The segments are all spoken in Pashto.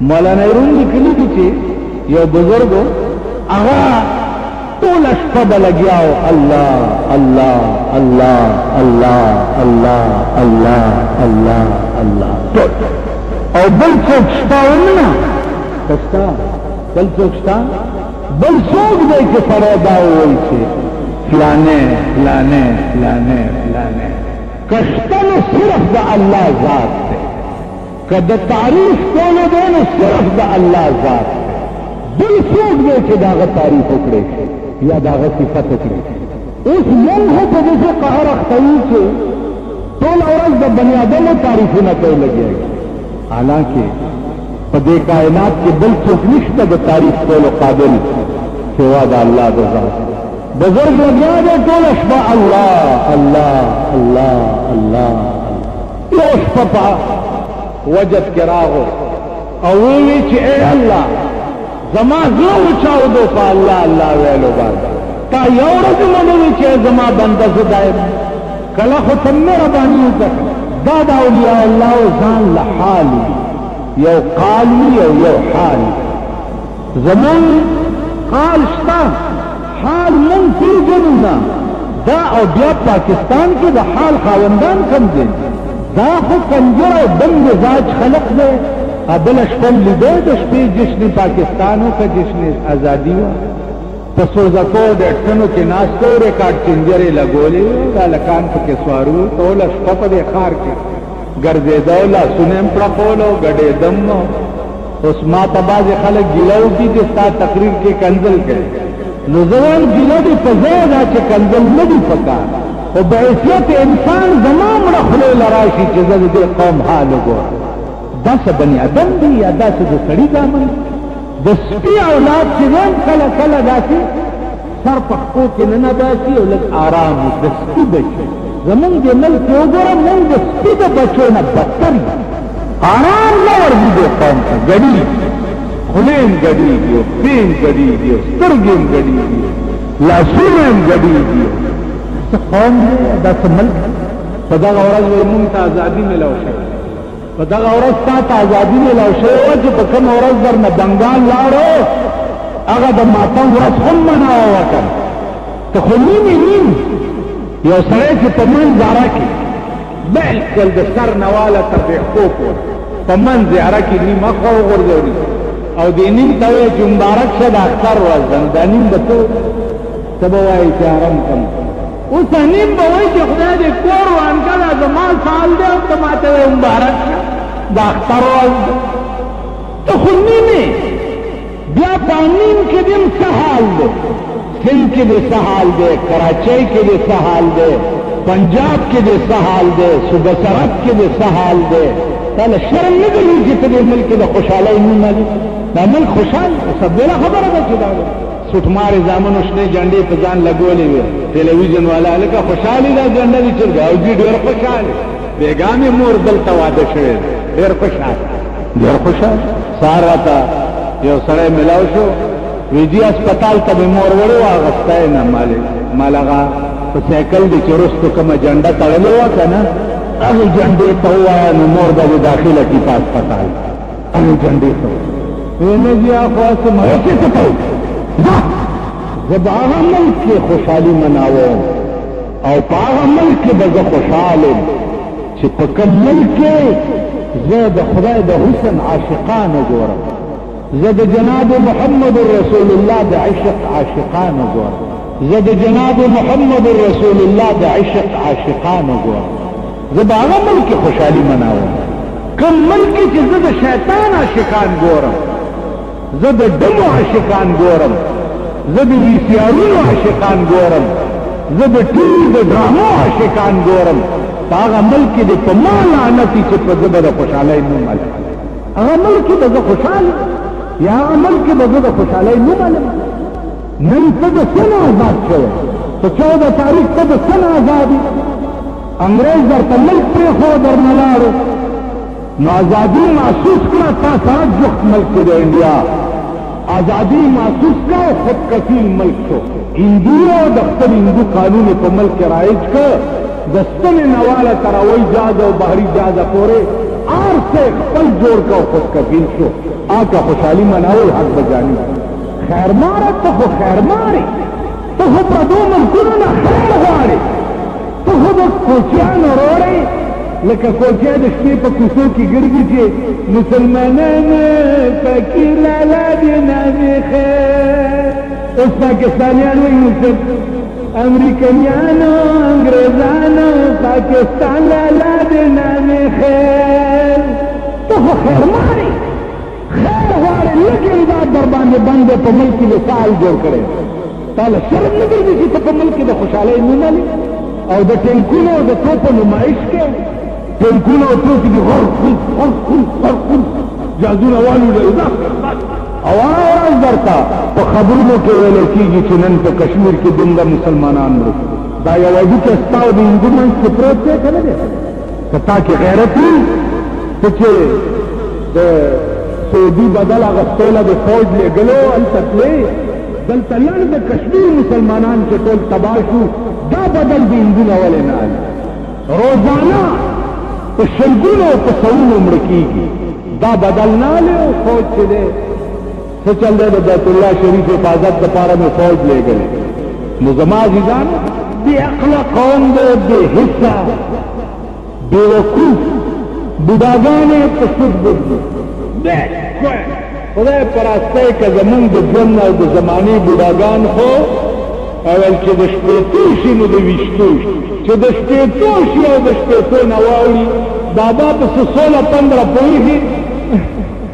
مولانا روم لیکلی دي چې یو بزرګو هغه ټول شپه به لګیاو الله الله الله الله الله الله الله الله ټول او بل څوک شته ونه کستا بل څوک شته بل څوک دی چې سره دا وایي چې فلانه فلانه فلانه فلانه کشته نو صرف د الله ذات دی که د تعریف کولو دی نو صرف د الله ذات دی بل څوک دی چې د هغه تعریف وکړي یا د هغه صفت وکړي اوس موږ خو په دې قهر اخته یو چې ټول ورځ د بني آدمو تعریفونه کوي لګېږي حالانکه په دې کائنات کې بل څوک نشته د تعریف کولو قابل سوا د الله د ذات بزرگ لگیا دے ټول شپه الله الله الله الله یو شپه په وجد کې راغو او وی چې اے الله زما زړه وچاودو په الله الله ویلو باندې تا یو ورځ مونږ چې زما بنده زدایم کله خو تم ربانی دا د اولیاء الله ځان له حال یو قال یو حال زمون قال شتا حال من پیژنو دا او بیا پاکستان کې د حال خاوندان کم دي دا خو کنجر او بند زاج خلق دی ابل شپل لیدو د شپې جشن پاکستانو کا جشن ازادي و پسو زکو د اټکنو کې ناشته ریکارډ چنجرې لګولې دا لکان په سوارو ټول شپه په خار کې ګرځېدو لا سنم پړقولو ګډې دم اوس ما ته باز خلک ګلو کې چې ستا تقریر کې کنزل کړي نو زوان ګلو دې په ځای دا چې کنزل نه دی پکار او بعثیت انسان زمام رخلو لراشي چې زه دې قوم حال وګورم دا څه بني ادم دی یا دا څه سړی دامن د سپي اولاد چې نن کله کله داسې سر پخپو کې نه باسي او لږ آرام د سپي بچي زمونږ د ملک وګوره مونږ د سپي د بچو نه بدتر آرام نه ورځي د قوم ته ګډي خولین ګډېږي او پین ګډېږي او سترګې هم ګډېږي لاسونه هم ګډېږي څه قوم دی دا څه ملک په دغه ورځ وایي مونږ ته ازادي میلاو شوې په دغه ورځ تا ته ازادي میلاو شوې وه چې په کومه ورځ درنه بنګال لاړو هغه د ماتم ورځ هم مناوه وکړ ته خو نیمې نیم یو سړی چې په منظره کې بالکل د سر نواله تر پښتو پورې په منظره کې نیمه خوا وغورځوي او دې نیم ته وایي چې مبارک شه د اختر ورځ ده دا نیم به ته به وایي چې حرم کم اوس نیم به وایي چې خدای دې کور وانکړه زما سال دی او ته ماته وایي مبارک شه د اختر ورځ ده ته خو نیمې بیا په نیم کې دې څه حال دی سندھ کې دې څه حال دی کراچۍ کې دې څه حال دی پنجاب کې دې څه حال دی صوبه سرحد کې دې څه حال دی تاله شرم نه ګڼي چې ته دې ملک د خوشحالۍ نوم لري دا ملک خوشحال سبله خبره ده چې دا سټمار زامنو شنه جنډې په ځان لګولې وي ټلویزیون والا لکه خوشحالي دا جنډه دي چې ګاوډي ډېر خوشاله بیګامې مور دلته واده شوی ډېر خوشاله سارا ته یو سړی ملاو شو ویجی اسپتال ته مور وړو واغسته نه مالغه په سایکل دي چې رستو کومه جنډه تړلې و کنه هغه جنډې ته وایي نو مور به داخله کی په اسپتال هغه جنډې ته وینه بیا خاص مې څه ته زه په هغه ملک کې خوشحالي مناوم او په هغه ملک کې به زه خوشحاله چې په کوم ملک کې زه د خدای د حسن عاشقان وګورم زه د جناب محمد رسول الله د عشق عاشقان وګورم زه د جناب محمد رسول الله د عشق عاشقان وګورم زه په هغه ملک کې خوشحالي مناوم کوم ملک چې زه د شیطان عاشقان ګورم زه د دمو عاشقان ګورم زه د ویسیارونو عاشقان ګورم زه د ټي د ډرامو عاشقان ګورم په هغه ملک کې د په ما لعنتي چې په زه به د خوشحالۍ نوم علم هغه ملک کې به زه خوشحاله یا هغه ملک کې به زه د خوشحالۍ نوم علم نن ته د څه نه آزاد شوی په 14 تاریخ ته د څه نه آزادي انګریز درته ملک پرېښود درنه لاړو نو آزادي محسوس کړه تا سره جفت ملک د انډیا آزادی محسوس کا خود کفیل ملک شو هندو د خپل هندو قانون په ملک رایج کړ دستن نواله تراوی جاز او بحری جاز پورې آر سے خپل جوړ کا خود کفیل شو آکا خوشحالی مناول حق بجانی خیر مارا تو خو خیر ماری تو خو پردو ملکونو خیر غواړي تو خو د کوچیانو روړی لکه کوچیا د شپې په کوڅو کې ګرځي چې مسلمانان فقیر لالا دې نامې خیر اوس پاکستانیان وایي امریکایانو انګریزانو پاکستان لالا دې نامې خیر ته خو خیر ماري خیر غواړې لږې دا در باندې بند په ملک کې وسایل جوړ کړی تاله شرم نه ګرځي چې ته په ملک کې د خوشحالۍ نومالي او د ټینکونو او د توپو نمایش کې ټینکونو او توپ دي غرخون جازونه والو دا اواز درته په خبرونو کې ویل کېږي چې نن په کشمیر کې دومره مسلمانان مړه دا یوازې چې ستا او د هندو منځ کې پروت دی که نه دی که تا کې غیرت وي ته چې د سعودي بدل اغوستوله د فوج لېږلو هلته تلې دلته لړ د کشمیر مسلمانان چې ټول تباه شو دا بدل د هندو نه ولې نه روزانه په شلګونو او په سوونو مړه کېږي دا بدل نه هلې فوج چې دی څه چل دی د بیت الله شریف حفاظت دپاره مې فوج لېږلی نو زما عزیزان بې عقله قوم دی بې حصه بې وقوف بوډاګانې په سود ګرځي خدای په راستی که زمونږ د ژوند او د زمانې بوډاګان خو اول چې د شپېتو شي نو د ویشتو شي چې د شپېتو شي او د شپېتو نه واوړي بابا پسې 16-15 پوهېږي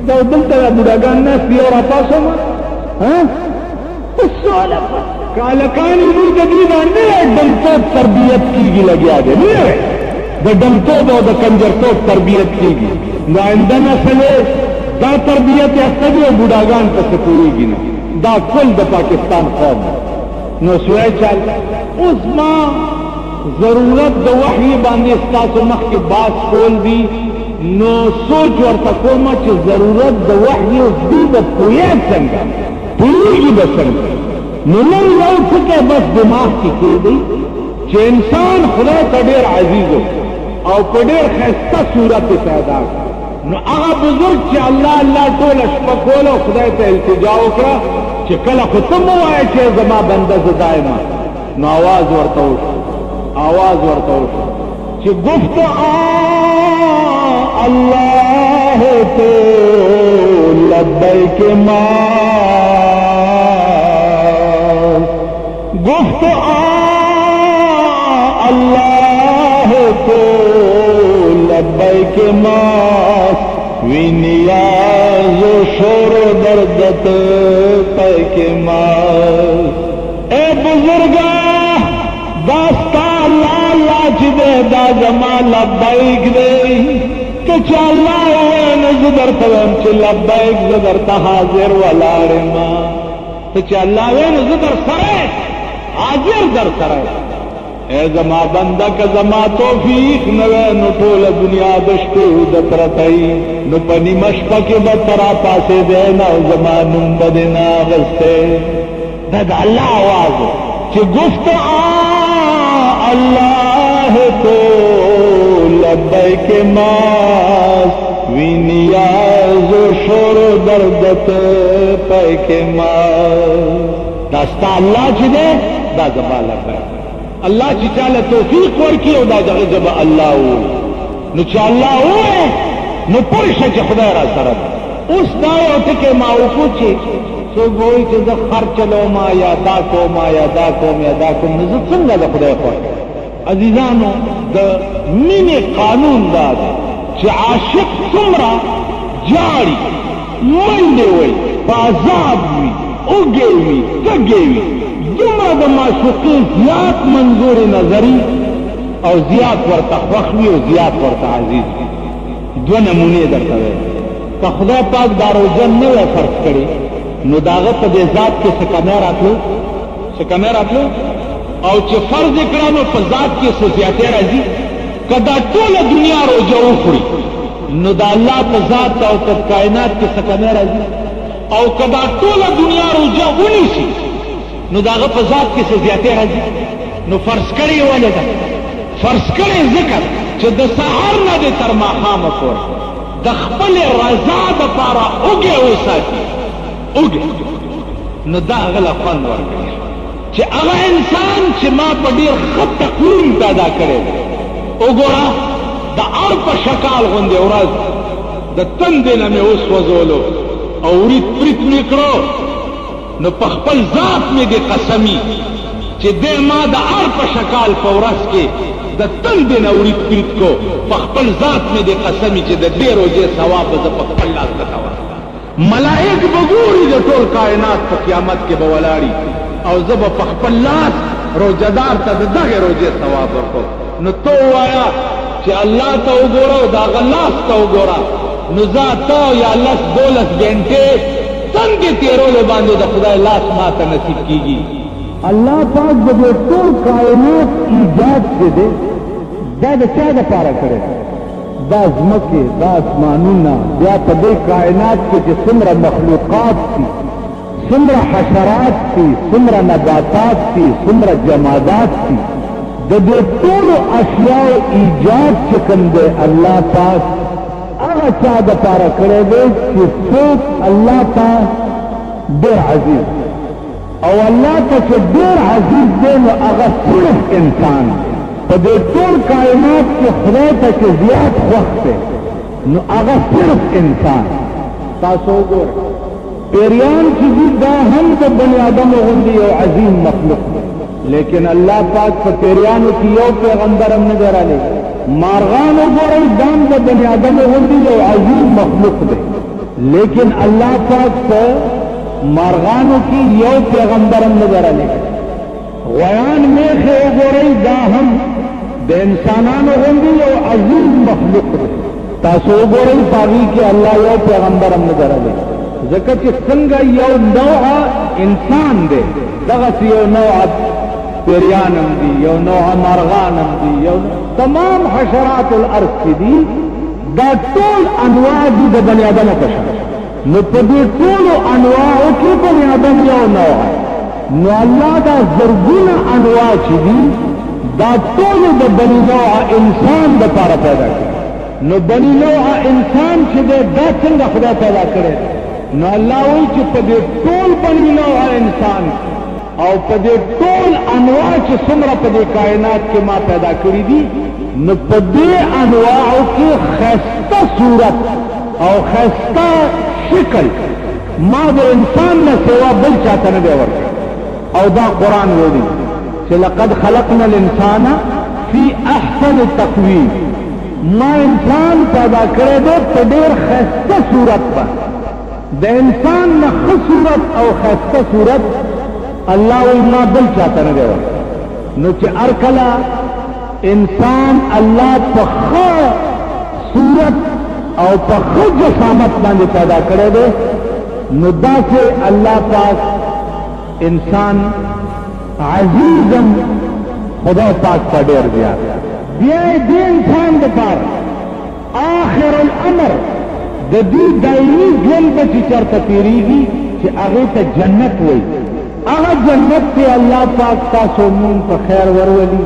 دا دلته دا بوډاګان ناست یو راپاسومه په 16 کالکان زموږ د دوی باندې ډمتوب تربیت کېږي لګیا دی نه د ډمتوب او د کنجرتوب تربیت کېږي نو آینده نسل دا تربیت یافته دي او بوډاګان پسې پوهېږي نه دا کل د پاکستان قوم نو سوی چل اوس ما ضرورت د وحی باندې ستاسو مخکې باس کول دي نو سوچ ورته کومه چې ضرورت د وحی اوس دوی به پوهې څنګه پوهېږي به څنګه نو نن یو څه بس دماغ کې کېږي چې انسان خدای ته ډېر عزیز او په ډېر ښایسته صورت یې پیدا کړ نو هغه بزرګ چې الله الله ټوله شپه کوله او خدای ته التجا وکړه چې کله خو ته مه وایه چې زما بنده زه دایمه نو آواز ورته وشو چې گفت الله تو لبیک ما گفت اللہ تو لبیک ماس وی نیاز و شور دردت پیک ماس اے بزرگا داستا لالا چی دے دا زمان لبیک دے کہ چالا ہوئے نزدر تویم چی لبیک زدر تا حاضر والارما تو چالا ہوئے نزدر سرے حاضر در سره اے زما بنده که زما توفیق نوے نو ټول دنیا دشتو د پرتای نو پنی مشپک به ترا پاسه دینا زما نوم بدنا غسته د الله आवाज چې گفت الله تو لبیک ماس وی نیاز و شور دردت پیک ماس داستا الله چې ده دا زبا لبیک الله چې چاله توفیق ورکي او دا دغه زبا الله وو نو چې الله وو نو پرشه چې خدای را سره اوس دا یو ټکی ما وکړو چې څوک وایي چې زه خرچلو ما یا دا کوم یا دا کوم یا دا کوم نو زه څنګه د خدای خوښ عزیزانو د مینې قانون دا دی چې عاشق څومره جاړي منډې وایي په عذاب وي اوږې وي تږې وي دومره د معشوقې زیات منظور نظري او زیات ورته خوښ وي او زیات ورته عزیز وي دوه نمونې درته وایي که خدای پاک دا روزه نه وی فرض کړې نو د هغه په دې ذات کې څه کمی راتلو او چې فرض یې کړه نو په ذات کې څه زیاتې راځي که دا ټوله دنیا روزه وخوري نو د الله په ذات او په کائنات کې څه کمی راځي او که دا ټوله دنیا روزه ونیسي نو د هغه په ذات کې څه زیاتې راځي نو فرض کړې ولې ده فرض کړې ذکر چې د سحر نه د تر ماښامه پورې د خپل رضا دپاره اوږې وساتي اوږې، نو دا هغه له خوند ورکوي چې هغه انسان چې ما په ډېر ښه تقویم پیدا کړی دی. وګوره د اړ په شکال غوندې ورځ د تندې نه مې وسوځولو او ورید پرید مې کړو، نو په خپل ذات مې دې قسمي چې دی ما د اړ په شکال په ورځ کې د تندې نه ورید پرید کو، په خپل ذات مې دې قسمي چې د دې روژې ثواب به زه په خپل لاس درته ورکړم. ملائک به ګوري د ټول کائنات په قیامت کې به ولاړي او زه به په خپل لاس روژهدار ته د دغې روژې ثواب ورکوم. نو ته ووایه چې الله ته وګوره او د هغه لاس ته وګوره، نو زه ته یا 10-12 ګنټې څنګه تېرولو باندې د خدای لاس ما ته نصیب کېږي. الله پاک د دې ټول کائنات ایجاد چې دی دا د چا دپاره کړی؟ دا ځمکې، دا اسمانونه، بیا په دې کائنات کې چې څومره مخلوقات دي، څومره حشرات دي، څومره نباتات دي، څومره جمادات دي، د دې ټولو اشیاء ایجاد چې کوم دی الله پاک هغه چا دپاره کړی دی چې څوک الله ته ډېر عزیز او الله ته چې ډېر عزیز دی نو هغه صرف انسان په دې ټول کائنات کې خدای ته چې زیات خوښ دی نو هغه صرف انسان. تاسو وګورئ پیریان چې دي دا هم د بني آدمو غوندې یو عظیم مخلوق دی، لیکن الله پاک په پیریانو کې یو پیغمبر هم نه دی رالیږلی. مارغان وګورئ دا هم د بني آدمو غوندې یو عظیم مخلوق دی، لیکن الله پاک په مارغانو کې یو پیغمبر هم نه دی رالیږلی. غویان میخې وګورئ دا هم د انسانانو غوندې یو عظیم مخلوق دی. تاسو وګورئ په هغې کې الله یو پیغمبر هم نه دی رالیږلی، ځکه چې څنګه یو نوعه انسان دی دغسې یو نوعه پیریان هم دي، یو نوعه مارغان هم دي، یو تمام حشرات الارض چې دي دا ټول انواع دي د بني آدمو په شان. نو په دې ټولو انواعو کې بني آدم یو نوع، نو الله دا زرګونه انواع چې دي دا ټولو د بني نوع انسان دپاره پیدا کړي. نو بني نوع انسان چې دی دا څنګه خدای پیدا کړی؟ نو الله وایي چې په دې ټول بني نوع انسان او په دې ټول انواع چې څومره په دې کائنات کې ما پیدا کړي دي نو په دې انواعو کې ښایسته صورت او ښایسته شکل ما د انسان نه سوا بل چاته نه دی ورکړی. او دا قرآن وایي چې لقد خلقنا الانسان فی احسن تقویم، ما انسان پیدا کړی دی په ډېر ښایسته صورت باندې. د انسان نه ښه صورت او ښایسته صورت الله وی ما بل چاته نه دی ورکړی. نو چې هر کله انسان الله په ښه صورت او په ښه جسامت باندې پیدا کړی دی نو داسې الله پاک انسان عزیزم خدای پاک په ډېر زیات. بیا یې دې انسان دپاره آخر الامر د دې دایري ژوند به چې چېرته تېرېږي چې هغې ته جنت وایي. هغه جنت کې الله پاک تاسو مونږ په خیر ورولي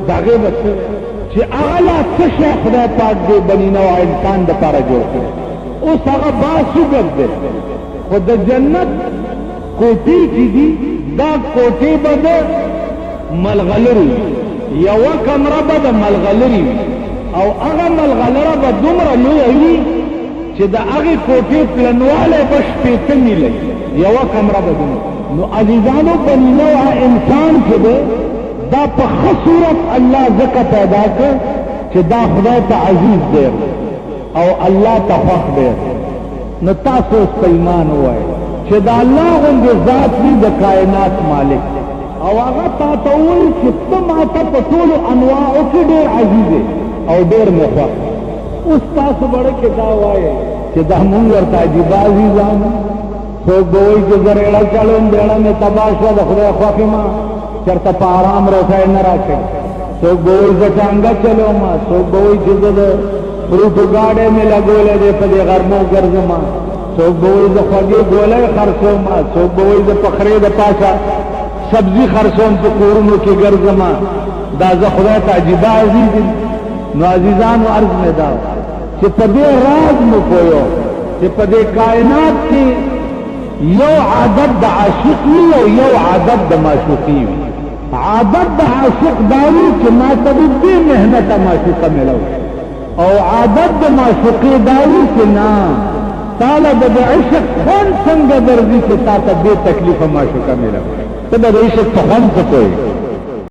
د هغې به څه چې هغه لا څه شی خدای پاک دې بني نوع انسان دپاره جوړ کړی. اوس هغه باسوګر دی خو د جنت کوټې چې دي دا کوټې به د ملغلرې یوه کمره به د ملغلرې وي او هغه ملغلره به دومره لویه وي چې د هغې کوټې پلنوالی به 6 میله یوه کمره به دومره. نو عزیزانو بني نوع انسان چې دی دا په ښه صورت الله ځکه پیدا کړ چې دا خدای ته عزیز دی او الله ته خوښ دی. نو تاسو اوس په ایمان ووایئ چې د الله غوندې ذات وي د کائنات مالک او هغه تا ته ووایي چې ته ما ته په ټولو انواعو کې ډېر عزیز او ډېر مې خوښ. اوس تاسو بړه کې دا وایئ چې دا مونږ ورته عجیبه عزیزان. څوک به وایي چې زه ریړه چلوم بیړه مې تباه شوه د خدای خوښ یم چېرته په ارام روښی نه راکوي. څوک به وایي زه ټانګه چلوم، څوک به وایي چې زه د فروټو ګاډی مې لګولی دی په دې غرمو ګرځم، څوک به وایي زه خوږې ګولۍ خرڅوم، څوک به وایي زه په خرې د پاسه سبزي خرڅوم په کورونو کې ګرځم. دا زه خدای ته عجیبه عزیز یم. نو عزیزانو عرض مې دا چې په دې راز مو پوهیو چې په دې کائنات کې یو عادت د عاشق وي او یو عادت د معشوقي وي. عادت د عاشق دا وي چې ما ته دې محنت معشوقه ملو، او عادت د معشوقي دا وي چې نه تعالی د عشق خوند څنګه درځي چې تا ته دې تکلیف معشوقه ملو. ته د عشق په خوند څه کوې؟